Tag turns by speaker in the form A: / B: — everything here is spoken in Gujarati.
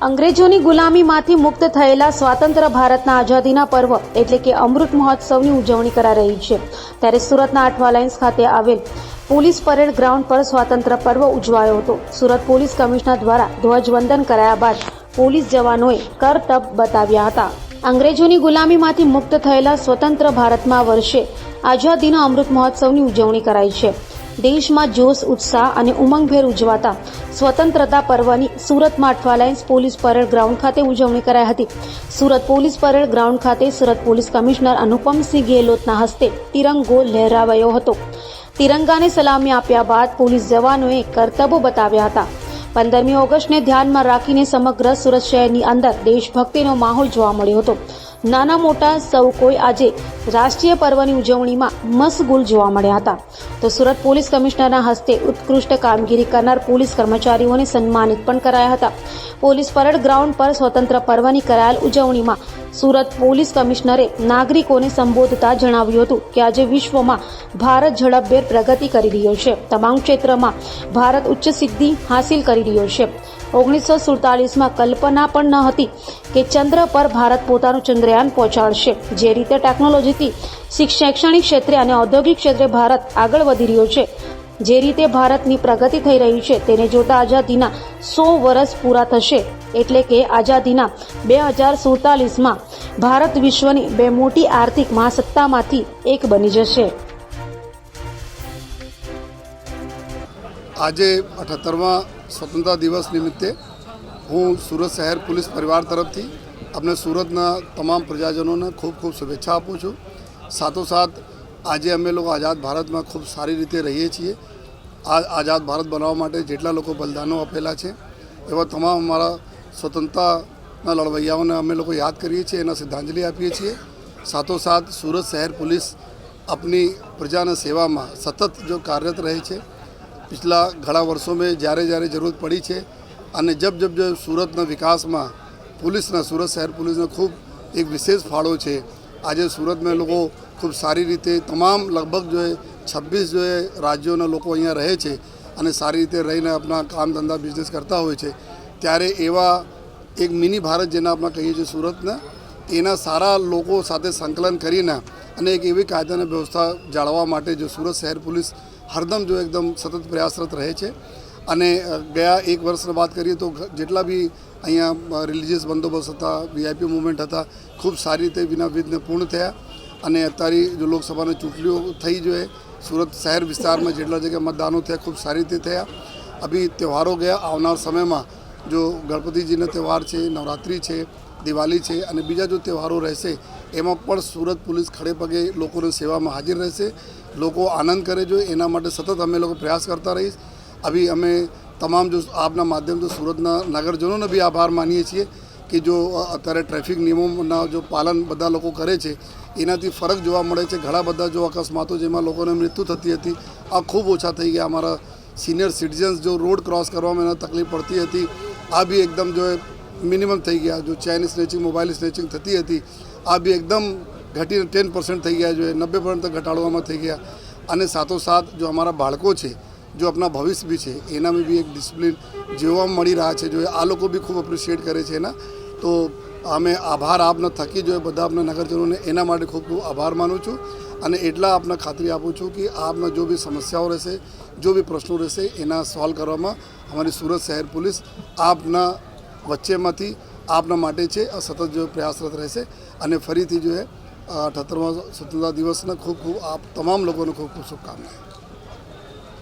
A: અંગ્રેજોની ગુલામીમાંથી મુક્ત થયેલા સ્વાતંત્ર્ય ભારતના આઝાદીના પર્વ એટલે કે અમૃત મહોત્સવની ઉજવણી કરાઈ રહી છે। ત્યારે સુરતના આઠવા લાઇન્સ ખાતે આવેલ પોલીસ પરેડ ગ્રાઉન્ડ પર સ્વાતંત્ર્ય પર્વ ઉજવાયો હતો। સુરત પોલીસ કમિશનર દ્વારા ધ્વજવંદન કરાયા બાદ પોલીસ જવાનોએ કરતબ બતાવ્યા હતા। અંગ્રેજોની ગુલામીમાંથી મુક્ત થયેલા સ્વતંત્ર ભારતમાં વર્ષે આઝાદીના અમૃત મહોત્સવની ઉજવણી કરાઈ છે। દેશમાં જોશ ઉત્સાહ અને ઉમંગભેર ઉજવાતા સ્વતંત્રતા પર્વની સુરતમાં આઠવા લાઇન્સ પોલીસ પરેડ ગ્રાઉન્ડ ખાતે ઉજવણી કરાઈ હતી। સુરત પોલીસ પરેડ ગ્રાઉન્ડ ખાતે સુરત પોલીસ કમિશનર અનુપમસિંહ ગેહલોતના હસ્તે તિરંગો લહેરાવાયો હતો। તિરંગાને સલામી આપ્યા બાદ પોલીસ જવાનોએ કરતબો બતાવ્યા હતા। 15મી ઓગસ્ટને ધ્યાનમાં રાખીને સમગ્ર સુરત શહેરની અંદર દેશભક્તિનો માહોલ જોવા મળ્યો હતો। નાના મોટા સૌ કોઈ આજે રાષ્ટ્રીય પર્વની ઉજવણીમાં મશગુલ જોવા મળ્યા હતા। તો સુરત પોલીસ કમિશનરના હસ્તે ઉત્કૃષ્ટ કામગીરી કરનાર પોલીસ કર્મચારીઓને સન્માનિત પણ કરાયા હતા। પોલીસ પરેડ ગ્રાઉન્ડ પર સ્વતંત્ર પર્વની કરાયેલ ઉજવણીમાં સુરત પોલીસ કમિશનરે નાગરિકોને સંબોધતા જણાવ્યું હતું કે આજે વિશ્વમાં ભારત ઝડપભેર પ્રગતિ કરી રહ્યો છે। તમામ ક્ષેત્રમાં ભારત ઉચ્ચ સિદ્ધિ હાંસિલ કરી રહ્યો છે। 1947માં કલ્પના પણ ન હતી કે ચંદ્ર પર ભારત પોતાનું ચંદ્રયાન પહોંચાડશે। જે રીતે ટેકનોલોજીથી શૈક્ષણિક ક્ષેત્રે અને ઔદ્યોગિક ક્ષેત્રે ભારત આગળ વધી રહ્યો છે, જે રીતે ભારતની પ્રગતિ થઈ રહી છે તેને જોતા આઝાદીના 100 વર્ષ પૂરા થશે એટલે કે આઝાદીના 2047માં ભારત વિશ્વની બે મોટી આર્થિક મહાસત્તામાંથી એક બની જશે।
B: આજે 78મા સ્વતંત્રતા દિવસ નિમિત્તે હું સુરત શહેર પોલીસ પરિવાર તરફથી આપણે સુરતના તમામ પ્રજાજનોને ખૂબ ખૂબ શુભેચ્છા આપું છું। સાથોસાથ આજે અમે લોકો આઝાદ ભારતમાં ખૂબ સારી રીતે રહીએ છીએ। આ આઝાદ ભારત બનાવવા માટે જેટલા લોકો બલિદાનો આપેલા છે એવા તમામ અમારા સ્વતંત્રતાના લડવૈયાઓને અમે લોકો યાદ કરીએ છીએ, એના શ્રદ્ધાંજલિ આપીએ છીએ। સાથોસાથ સુરત શહેર પોલીસ अपनी प्रजा सेवा में सतत जो कार्यरत रहे छे। पिछला घણા वर्षों में જ્યારે જ્યારે જરૂરત પડી છે અને જબ સુરતના વિકાસમાં પોલીસના સુરત શહેર પોલીસનો ખૂબ એક વિશેષ ફાળો છે। આજે સુરતમાં લોકો ખૂબ સારી રીતે તમામ લગભગ જો 26 જો રાજ્યોના લોકો અહીંયા રહે છે અને સારી રીતે રહીને આપણા કામ ધંધા બિઝનેસ કરતા હોય છે। ત્યારે એવા એક મિની ભારત જેને આપણે કહીએ છીએ સુરતના, એના સારા લોકો સાથે સંકલન કરીને અને એક એવી કાયદાની વ્યવસ્થા જાળવવા માટે જો સુરત શહેર પોલીસ हरदम जो एकदम सतत प्रयासरत रहे छे। अने गया एक वर्ष बात करिए तो जेटला भी अँ रिलीजियस बंदोबस्त था, वीआईपी मूवमेंट था, खूब सारी रीते विना विघ्न पूर्ण थया। अने अत्यारे जो लोकसभा चूंटणीओ थई जो है सूरत शहर विस्तार में जेटला जगह मतदानों थे खूब सारी रीते थया। अभी त्यौहारों गया आवनार समय में जो गणपतिजीना त्यौहार है, नवरात्रि है, दिवाली है और बीजा जो त्यौहारों रहसे एमां पण सूरत पुलिस खड़े पगे लोगों सेवा में हाजिर रहसे, लोगों आनंद करे जो एना माटे सतत अमे लोग प्रयास करता रहीश। अभी अमे तमाम जो आपना माध्यम से सूरतना नगरजनों ने भी आभार मानीए छीए कि जो अत्यारे ट्रेफिक नियमों जो पालन बधा लोग करे छे एनाथी फरक जोवा मळे छे। घणा बधा जो अकस्मातों जेमां लोकोने मृत्यु थती हती आ खूब ओछा थई गया। अमारा सीनियर सिटीजन्स जो रोड क्रॉस करवामां एने तकलीफ पड़ती हती आ भी एकदम जो मिनिमम थई गया। जो चैन स्नेचिंग, मोबाइल स्नेचिंग थती हती आ भी एकदम घटीने 10% थी गया, जो 90% तक घटाड़वामां थी गया। अने साथोसाथ जो हमारा बाळको छे, जो अपना भविष्य भी है, एना में भी एक डिसिप्लिन जोवा मळी रहा है। जो आ लोग भी खूब एप्रिशिएट करे छे एना। तो अमे आभार आपना थकी जो बधा अपना नगरजनों ने एना माटे खूब खूब आभार मानु छूँ अने एटला आपने खातरी आपू छूँ कि आपना जो भी समस्याओं रहेशे, जो भी प्रश्नों रहेशे एना सॉल्व करवामां हमारी सूरत शहर पुलिस आपना वच्चेमांथी आपना माटे छे सतत जो प्रयासरत रहेशे। अने फरीथी जो है 78वां स्वतंत्रता दिवस खूब खूब आप तमाम लोगों ने खूब खूब शुभकामनाएं।